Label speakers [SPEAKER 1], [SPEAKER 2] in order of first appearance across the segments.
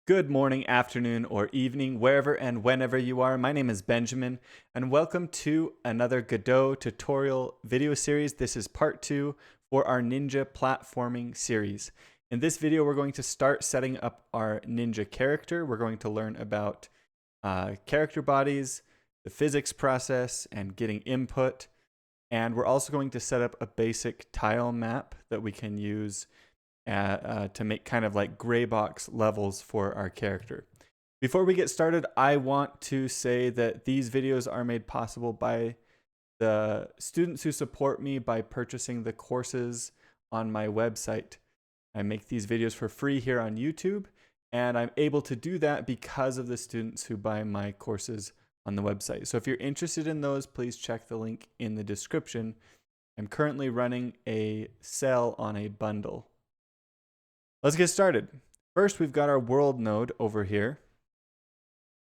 [SPEAKER 1] Good morning, afternoon, or evening, wherever and whenever you are. My name is Benjamin, and welcome to another Godot tutorial video series. This is part 2 for our Ninja platforming series. In this video, we're going to start setting up our Ninja character. We're going to learn about character bodies, the physics process, and getting input. And we're also going to set up a basic tile map that we can use to make kind of like gray box levels for our character. Before we get started, I want to say that these videos are made possible by the students who support me by purchasing the courses on my website. I make these videos for free here on YouTube, and I'm able to do that because of the students who buy my courses on the website. So if you're interested in those, please check the link in the description. I'm currently running a sale on a bundle. Let's get started. First, we've got our world node over here.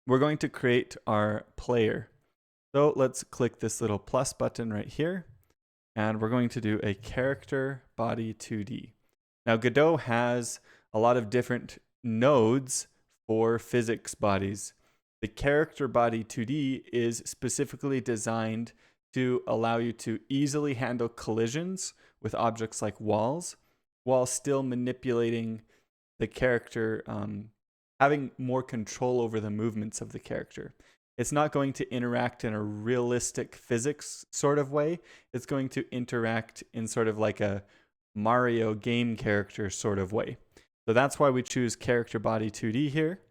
[SPEAKER 1] We're going to create our player. So let's click this little plus button right here, and we're going to do a character body 2D. Now, Godot has a lot of different nodes for physics bodies. The character body 2D is specifically designed to allow you to easily handle collisions with objects like walls, while still manipulating the character, having more control over the movements of the character. It's not going to interact in a realistic physics sort of way. It's going to interact in sort of like a Mario game character sort of way. So that's why we choose character body 2D here.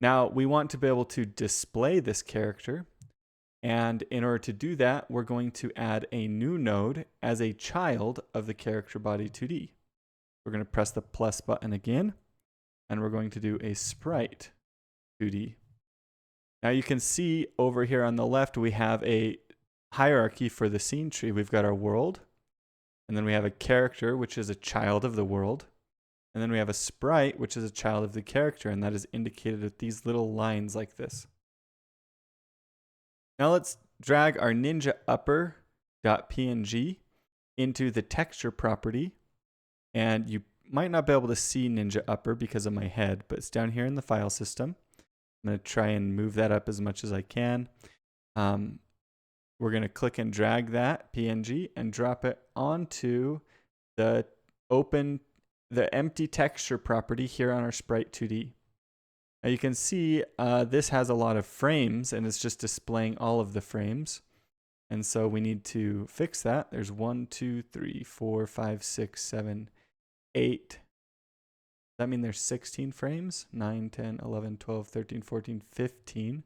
[SPEAKER 1] Now we want to be able to display this character. And in order to do that, we're going to add a new node as a child of the character body 2D. We're going to press the plus button again, and we're going to do a Sprite 2D. Now you can see over here on the left, we have a hierarchy for the scene tree. We've got our world, and then we have a character, which is a child of the world. And then we have a sprite, which is a child of the character, and that is indicated with these little lines like this. Now let's drag our ninja upper.png into the texture property. And you might not be able to see Ninja Upper because of my head, but it's down here in the file system. I'm going to try and move that up as much as I can. We're going to click and drag that PNG and drop it onto the empty texture property here on our Sprite 2D. Now you can see this has a lot of frames, and it's just displaying all of the frames. And so we need to fix that. There's 1, 2, 3, 4, 5, 6, 7, 8. Does that mean there's 16 frames? 9, 10, 11, 12, 13, 14, 15.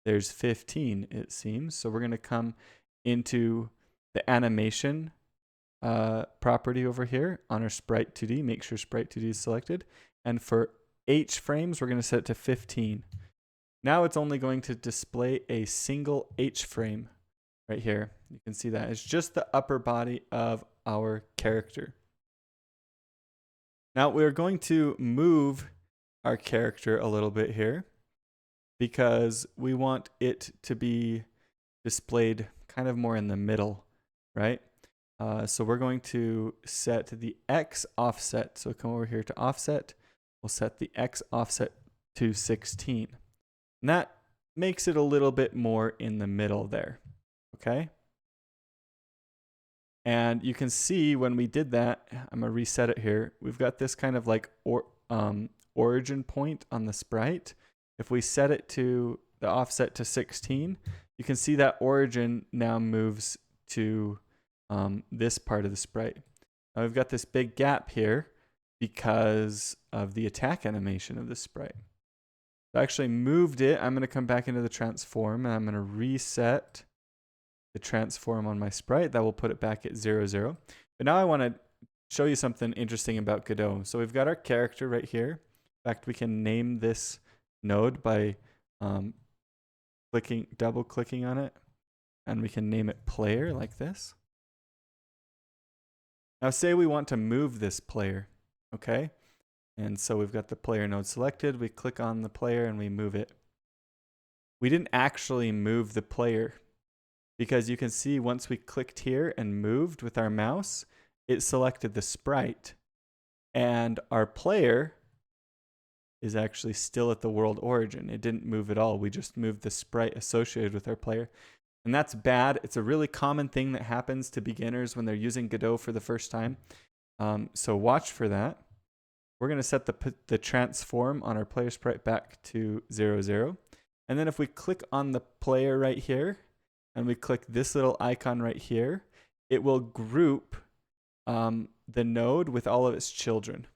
[SPEAKER 1] There's 15, it seems. So we're going to come into the animation property over here on our Sprite 2D. Make sure Sprite 2D is selected. And for H frames, we're going to set it to 15. Now it's only going to display a single H frame right here. You can see that. It's just the upper body of our character. Now we're going to move our character a little bit here because we want it to be displayed kind of more in the middle, right? So we're going to set the X offset. So come over here to offset. We'll set the X offset to 16. And that makes it a little bit more in the middle there, okay? And you can see when we did that, I'm going to reset it here. We've got this kind of like origin point on the sprite. If we set it to the offset to 16, you can see that origin now moves to this part of the sprite. Now we've got this big gap here because of the attack animation of the sprite. So I actually moved it. I'm going to come back into the transform, and I'm going to reset the transform on my sprite. That will put it back at 0, 0. But now I want to show you something interesting about Godot. So we've got our character right here. In fact, we can name this node by double clicking on it, and we can name it player like this. Now say we want to move this player, okay? And so we've got the player node selected. We click on the player and we move it. We didn't actually move the player, because you can see once we clicked here and moved with our mouse, it selected the sprite. And our player is actually still at the world origin. It didn't move at all. We just moved the sprite associated with our player. And that's bad. It's a really common thing that happens to beginners when they're using Godot for the first time. So watch for that. We're going to set the transform on our player sprite back to 0, 0. And then if we click on the player right here, and we click this little icon right here, it will group the node with all of its children.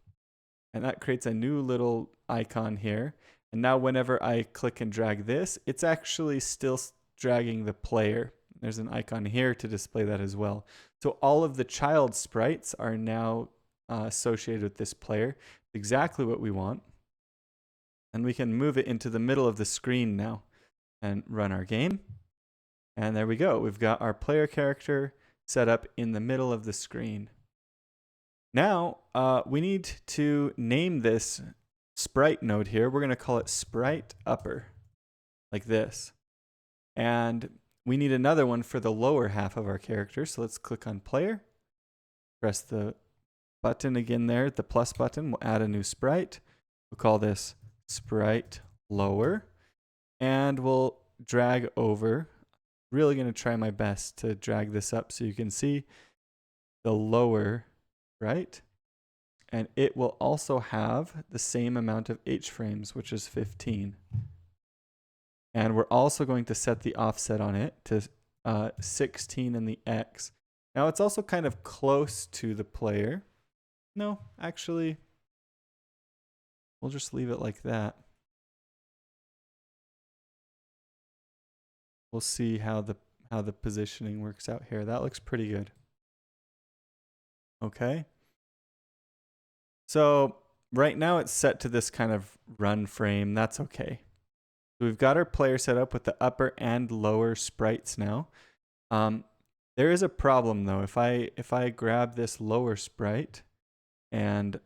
[SPEAKER 1] And that creates a new little icon here. And now whenever I click and drag this, it's actually still dragging the player. There's an icon here to display that as well. So all of the child sprites are now associated with this player. Exactly what we want. And we can move it into the middle of the screen now and run our game. And there we go. We've got our player character set up in the middle of the screen. Now, we need to name this sprite node here. We're going to call it Sprite Upper, like this. And we need another one for the lower half of our character. So let's click on player, press the button again there, the plus button. We'll add a new sprite. We'll call this Sprite Lower. And we'll drag over. Really going to try my best to drag this up so you can see the lower, right? And it will also have the same amount of H frames, which is 15. And we're also going to set the offset on it to 16 in the X. Now it's also kind of close to the player. No, actually, we'll just leave it like that. We'll see how the positioning works out here. That looks pretty good. Okay. So right now it's set to this kind of run frame. That's okay. So we've got our player set up with the upper and lower sprites now. There is a problem though. If I grab this lower sprite and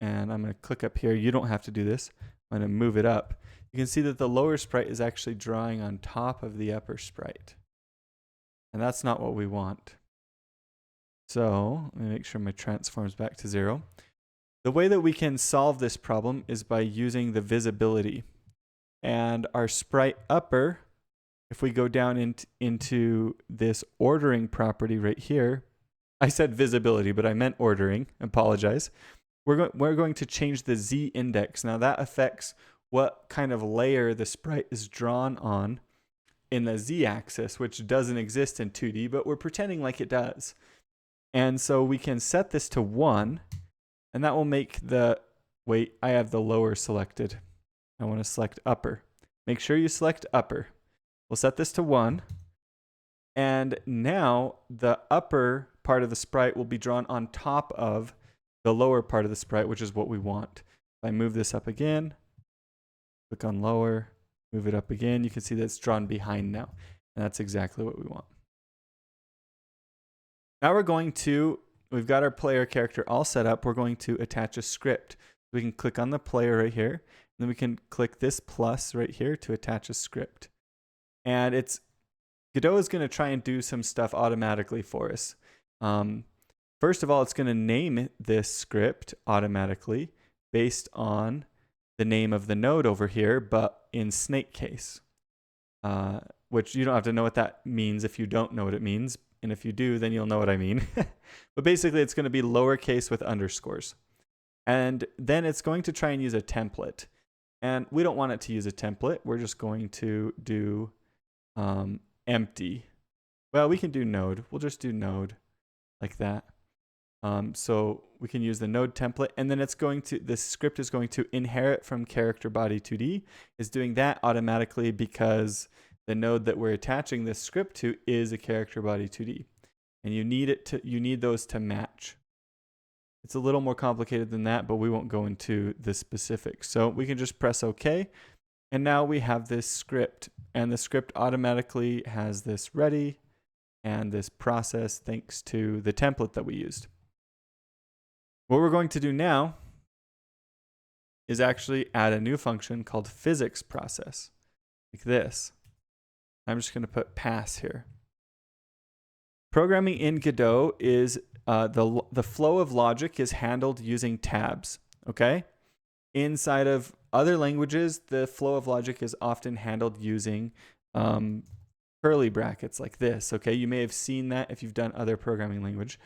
[SPEAKER 1] I'm going to click up here, you don't have to do this. I'm going to move it up. You can see that the lower sprite is actually drawing on top of the upper sprite. And that's not what we want. So let me make sure my transform's back to 0. The way that we can solve this problem is by using the visibility. And our sprite upper, if we go down into this ordering property right here, I said visibility, but I meant ordering. Apologize. We're going to change the Z index. Now that affects what kind of layer the sprite is drawn on in the Z axis, which doesn't exist in 2D, but we're pretending like it does. And so we can set this to 1, and that will make wait, I have the lower selected. I want to select upper. Make sure you select upper. We'll set this to 1. And now the upper part of the sprite will be drawn on top of the lower part of the sprite, which is what we want. If I move this up again, click on lower, move it up again, you can see that it's drawn behind now. And that's exactly what we want. Now we've got our player character all set up. We're going to attach a script. We can click on the player right here, and then we can click this plus right here to attach a script. And Godot is going to try and do some stuff automatically for us. First of all, it's going to name this script automatically based on the name of the node over here, but in snake case, which you don't have to know what that means if you don't know what it means. And if you do, then you'll know what I mean. But basically, it's going to be lowercase with underscores. And then it's going to try and use a template. And we don't want it to use a template. We're just going to do empty. Well, we can do node. We'll just do node like that. So we can use the node template, and then this script is going to inherit from CharacterBody 2D. It's doing that automatically because the node that we're attaching this script to is a CharacterBody 2D, and you need those to match. It's a little more complicated than that, but we won't go into the specifics. So we can just press OK, and now we have this script, and the script automatically has this ready and this process thanks to the template that we used. What we're going to do now is actually add a new function called physics process, like this. I'm just going to put pass here. Programming in Godot is the flow of logic is handled using tabs, okay? Inside of other languages, the flow of logic is often handled using curly brackets like this. Okay, you may have seen that if you've done other programming language.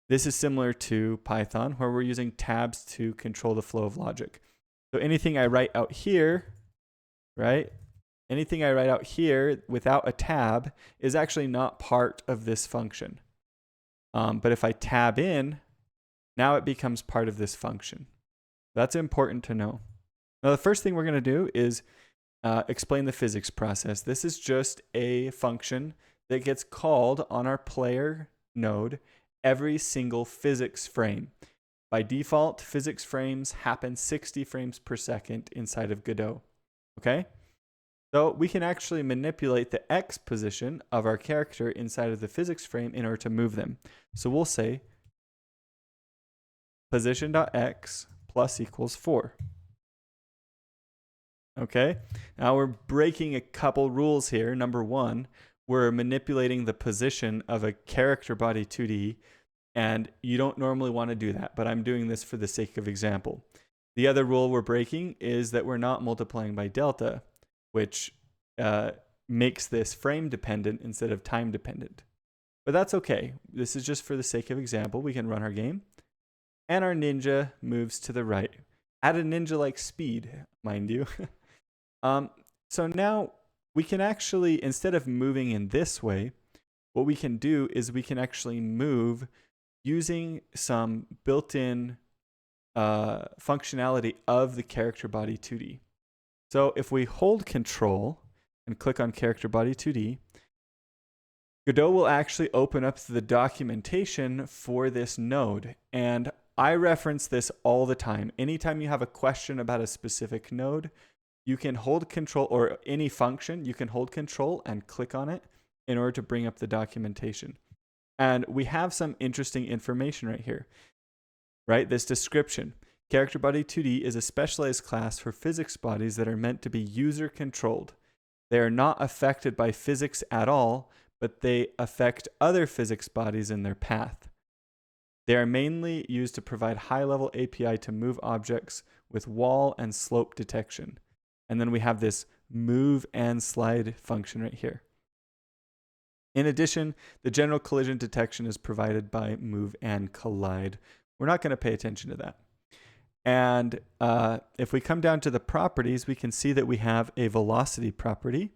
[SPEAKER 1] This is similar to Python, where we're using tabs to control the flow of logic. So anything I write out here, right? Anything I write out here without a tab is actually not part of this function. But if I tab in, now it becomes part of this function. That's important to know. Now, the first thing we're going to do is explain the physics process. This is just a function that gets called on our player node every single physics frame. By default, physics frames happen 60 frames per second inside of Godot. Okay? So we can actually manipulate the X position of our character inside of the physics frame in order to move them. So we'll say position.x plus equals 4. Okay, now we're breaking a couple rules here. Number one, we're manipulating the position of a character body 2D, and you don't normally want to do that, but I'm doing this for the sake of example. The other rule we're breaking is that we're not multiplying by delta, which makes this frame dependent instead of time dependent. But that's okay. This is just for the sake of example. We can run our game, and our ninja moves to the right at a ninja-like speed, mind you. So now we can actually, instead of moving in this way, what we can do is we can actually move using some built-in functionality of the character body 2D. So if we hold Control and click on character body 2D, Godot will actually open up the documentation for this node. And I reference this all the time. Anytime you have a question about a specific node, you can hold Control, or any function, you can hold Control and click on it in order to bring up the documentation. And we have some interesting information right here, right? This description. CharacterBody 2D is a specialized class for physics bodies that are meant to be user-controlled. They are not affected by physics at all, but they affect other physics bodies in their path. They are mainly used to provide high-level API to move objects with wall and slope detection. And then we have this move and slide function right here. In addition, the general collision detection is provided by move and collide. We're not going to pay attention to that. And if we come down to the properties, we can see that we have a velocity property.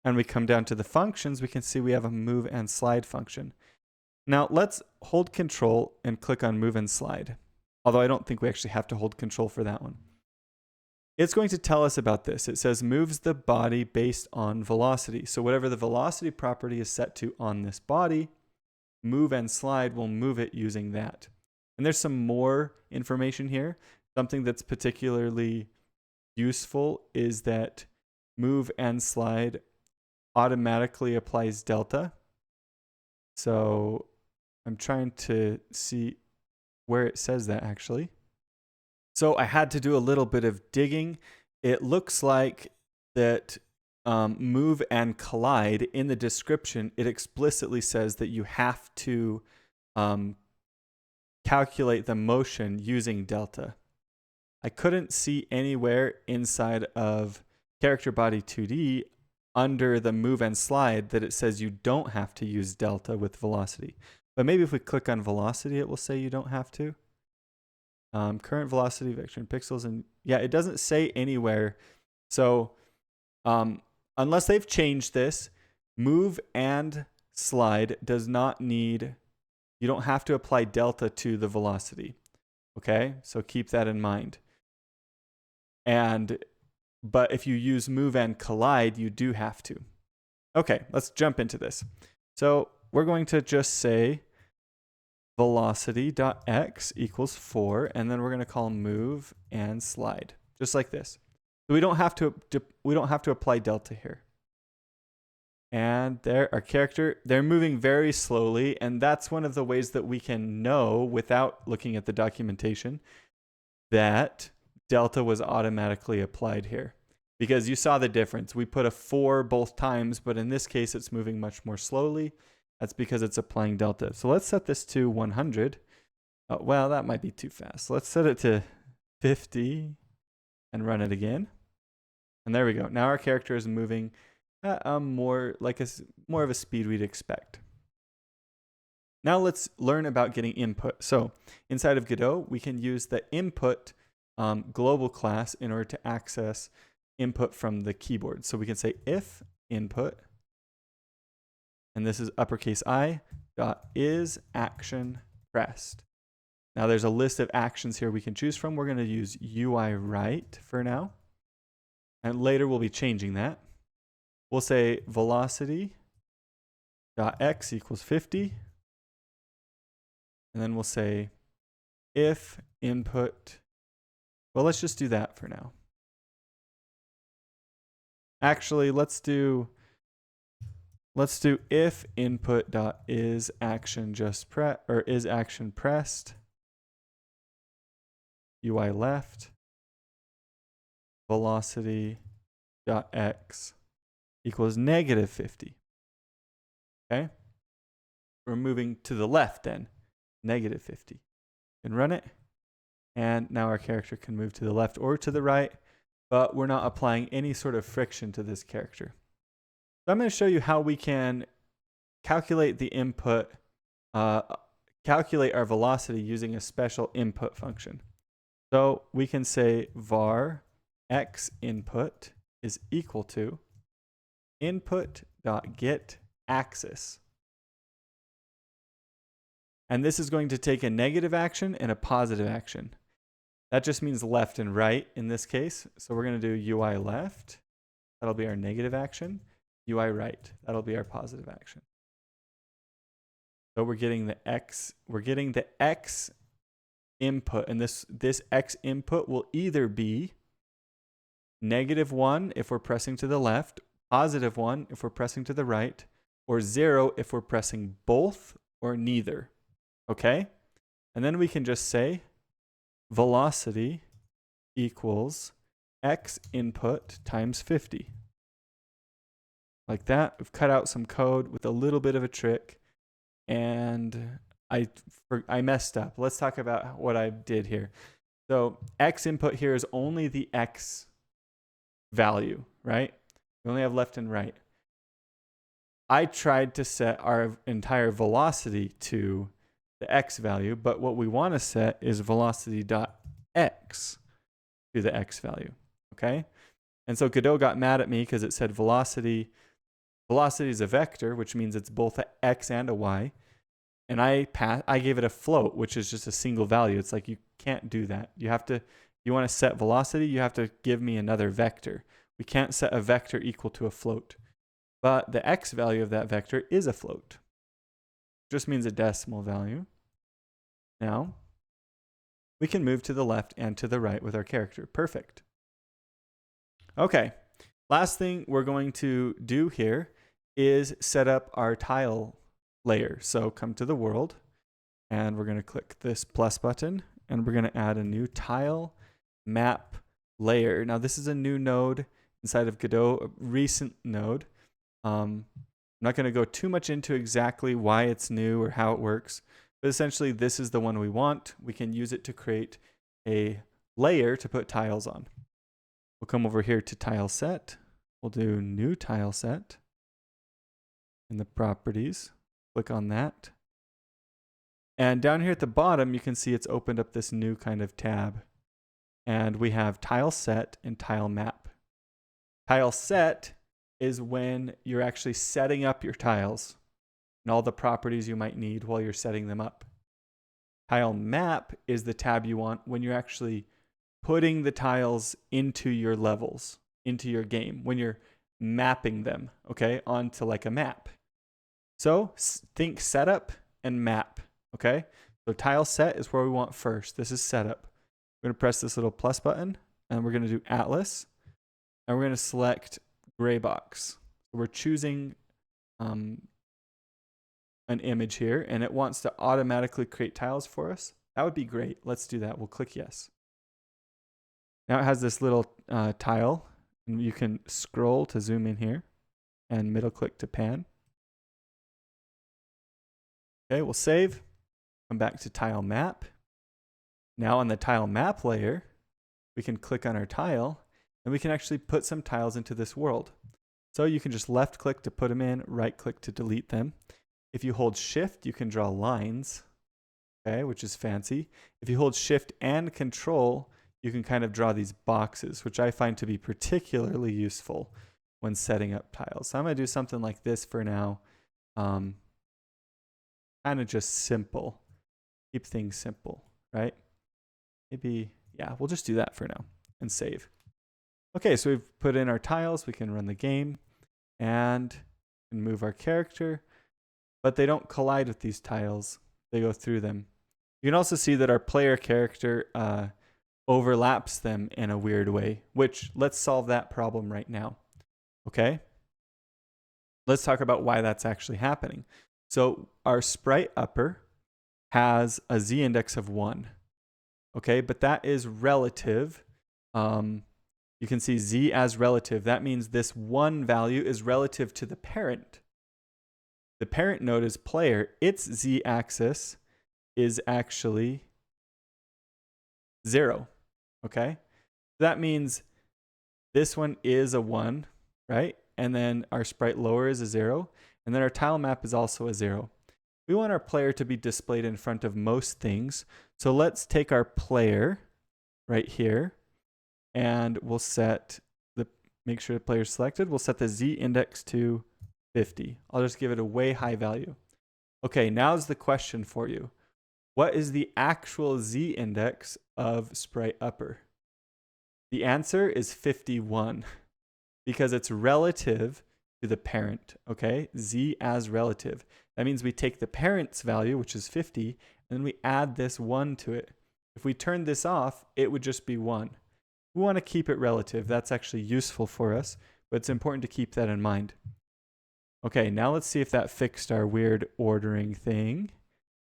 [SPEAKER 1] And we come down to the functions, we can see we have a move and slide function. Now let's hold Control and click on move and slide. Although I don't think we actually have to hold Control for that one. It's going to tell us about this. It says moves the body based on velocity. So whatever the velocity property is set to on this body, move and slide will move it using that. And there's some more information here. Something that's particularly useful is that move and slide automatically applies delta. So I'm trying to see where it says that actually. So I had to do a little bit of digging. It looks like that move and collide, in the description, it explicitly says that you have to calculate the motion using delta. I couldn't see anywhere inside of CharacterBody 2D under the move and slide that it says you don't have to use delta with velocity. But maybe if we click on velocity, it will say you don't have to. Current velocity, vector in pixels, and yeah, it doesn't say anywhere. So unless they've changed this, move and slide does not need, you don't have to apply delta to the velocity. Okay, so keep that in mind. But if you use move and collide, you do have to. Okay, let's jump into this. So we're going to just say velocity.x equals 4, and then we're going to call move and slide, just like this. So we don't have to apply delta here. And there, our character, they're moving very slowly, and that's one of the ways that we can know, without looking at the documentation, that delta was automatically applied here. Because you saw the difference. We put a 4 both times, but in this case, it's moving much more slowly. That's because it's applying delta. So let's set this to 100. Well, that might be too fast. Let's set it to 50. and run it again. And there we go. Now our character is moving at more of a speed we'd expect. Now let's learn about getting input. So inside of Godot, we can use the input global class in order to access input from the keyboard. So we can say if input, and this is uppercase I, dot is action pressed. Now there's a list of actions here we can choose from. We're going to use UI write for now. And later we'll be changing that. We'll say velocity dot x equals 50. And then we'll say if input, well, let's just do that for now. Actually, let's do if input dot is action is action pressed, UI left, velocity dot x equals negative 50. Okay, we're moving to the left then, negative 50. And run it, and now our character can move to the left or to the right, but we're not applying any sort of friction to this character. So I'm going to show you how we can calculate the input, calculate our velocity using a special input function. So we can say var x input is equal to input.get axis. And this is going to take a negative action and a positive action. That just means left and right in this case. So we're going to do UI left. That'll be our negative action. UI right. That'll be our positive action. So we're getting the x input, and this x input will either be -1 if we're pressing to the left, +1 if we're pressing to the right, or 0 if we're pressing both or neither. Okay? And then we can just say velocity equals x input times 50. Like that. We've cut out some code with a little bit of a trick, and I messed up. Let's talk about what I did here. So x input here is only the x value, right? We only have left and right. I tried to set our entire velocity to the x value, but what we want to set is velocity.x to the x value, okay? And so Godot got mad at me because it said velocity is a vector, which means it's both an x and a y. And I gave it a float, which is just a single value. It's like, you can't do that. You want to set velocity, you have to give me another vector. We can't set a vector equal to a float. But the x value of that vector is a float. Just means a decimal value. Now, we can move to the left and to the right with our character. Perfect. Okay, last thing we're going to do here is set up our tile layer. So come to the world, and we're going to click this plus button, and we're going to add a new tile map layer. Now this is a new node inside of Godot, a recent node. I'm not going to go too much into exactly why it's new or how it works, but essentially this is the one we want. We can use it to create a layer to put tiles on. We'll come over here to tile set. We'll do new tile set in the properties. Click on that. And down here at the bottom, you can see it's opened up this new kind of tab. And we have tile set and tile map. Tile set is when you're actually setting up your tiles and all the properties you might need while you're setting them up. Tile map is the tab you want when you're actually putting the tiles into your levels, into your game, when you're mapping them, okay, onto like a map. So think setup and map, okay? So tile set is where we want first. This is setup. We're going to press this little plus button, and we're going to do Atlas, and we're going to select gray box. So we're choosing an image here, and it wants to automatically create tiles for us. That would be great. Let's do that. We'll click yes. Now it has this little tile, and you can scroll to zoom in here, and middle click to pan. Okay, we'll save, come back to tile map. Now on the tile map layer, we can click on our tile and we can actually put some tiles into this world. So you can just left click to put them in, right click to delete them. If you hold shift, you can draw lines, okay, which is fancy. If you hold shift and control, you can kind of draw these boxes, which I find to be particularly useful when setting up tiles. So I'm going to do something like this for now. Kind of just simple. Keep things simple, right? Maybe, yeah, we'll just do that for now and save. Okay, so we've put in our tiles. We can run the game and move our character, but they don't collide with these tiles. They go through them. You can also see that our player character overlaps them in a weird way, which let's solve that problem right now. Okay? Let's talk about why that's actually happening. So our sprite upper has a z-index of 1. Okay, but that is relative. You can see z as relative. That means this 1 value is relative to the parent. The parent node is player. Its z-axis is actually 0. Okay? That means this one is a 1, right? And then our sprite lower is a 0. And then our tile map is also a 0. We want our player to be displayed in front of most things. So let's take our player right here and we'll set make sure the player is selected. We'll set the z-index to 50. I'll just give it a way high value. Okay, now's the question for you. What is the actual z-index of sprite upper? The answer is 51 because it's relative to the parent, okay? Z as relative. That means we take the parent's value, which is 50, and then we add this 1 to it. If we turn this off, it would just be 1. We want to keep it relative. That's actually useful for us, but it's important to keep that in mind. Okay, now let's see if that fixed our weird ordering thing.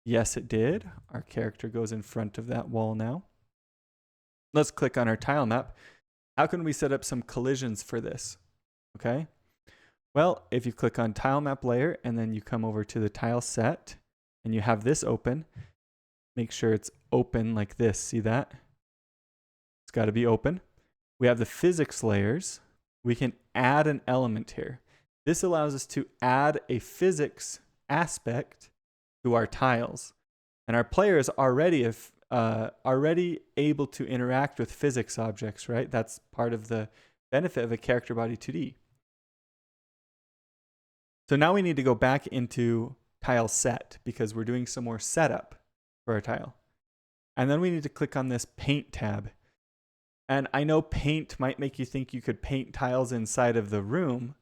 [SPEAKER 1] Yes, it did. Our character goes in front of that wall now. Let's click on our tile map. How can we set up some collisions for this? Okay. Well, if you click on tile map layer and then you come over to the tile set and you have this open, make sure it's open like this. See that? It's got to be open. We have the physics layers. We can add an element here. This allows us to add a physics aspect to our tiles. And our player is already able to interact with physics objects, right? That's part of the benefit of a CharacterBody 2D. So now we need to go back into tile set because we're doing some more setup for our tile. And then we need to click on this paint tab. And I know paint might make you think you could paint tiles inside of the room.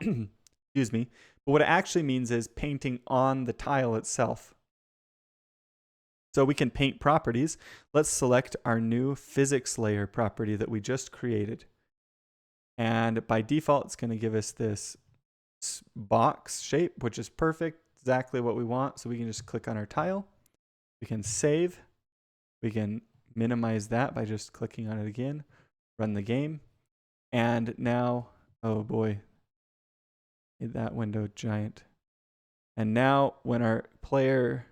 [SPEAKER 1] Excuse me. But what it actually means is painting on the tile itself. So we can paint properties. Let's select our new physics layer property that we just created. And by default, it's going to give us this box shape, which is perfect, exactly what we want. So we can just click on our tile. We can save. We can minimize that by just clicking on it again, run the game. And now, oh boy, made that window giant. And now when our player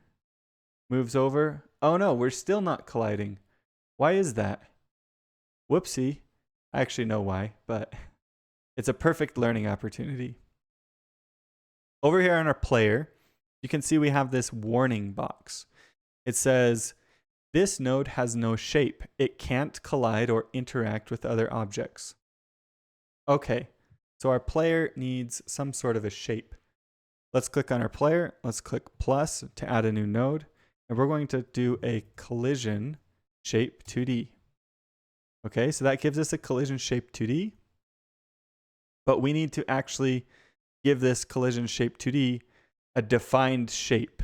[SPEAKER 1] moves over, oh no, we're still not colliding. Why is that? Whoopsie. I actually know why, but it's a perfect learning opportunity. Over here on our player, you can see we have this warning box. It says, this node has no shape. It can't collide or interact with other objects. Okay, so our player needs some sort of a shape. Let's click on our player. Let's click plus to add a new node. And we're going to do a collision shape 2D. Okay, so that gives us a collision shape 2D. But we need to actually give this collision shape 2D a defined shape.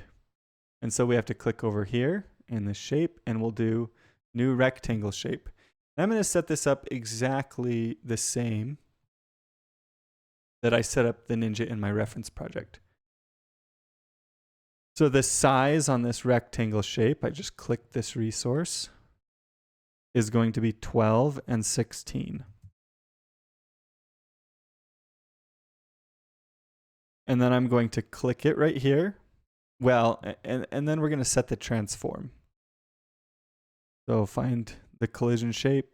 [SPEAKER 1] And so we have to click over here in the shape and we'll do new rectangle shape. And I'm going to set this up exactly the same that I set up the Ninja in my reference project. So the size on this rectangle shape, I just clicked this resource, is going to be 12 and 16. And then I'm going to click it right here. Well, and then we're going to set the transform. So find the collision shape,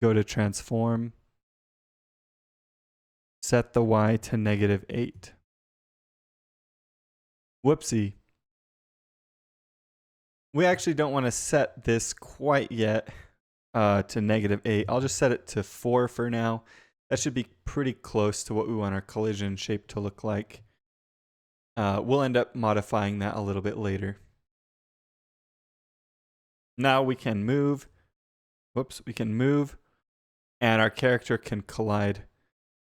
[SPEAKER 1] go to transform, set the y to -8. Whoopsie. We actually don't want to set this quite yet to -8. I'll just set it to 4 for now. That should be pretty close to what we want our collision shape to look like. We'll end up modifying that a little bit later. Now we can move. Whoops, we can move. And our character can collide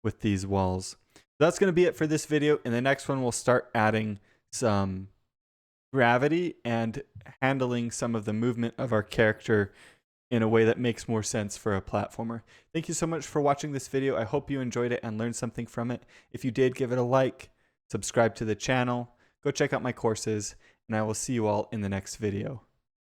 [SPEAKER 1] with these walls. That's going to be it for this video. In the next one, we'll start adding some gravity and handling some of the movement of our character in a way that makes more sense for a platformer. Thank you so much for watching this video. I hope you enjoyed it and learned something from it. If you did, give it a like, subscribe to the channel, go check out my courses, and I will see you all in the next video.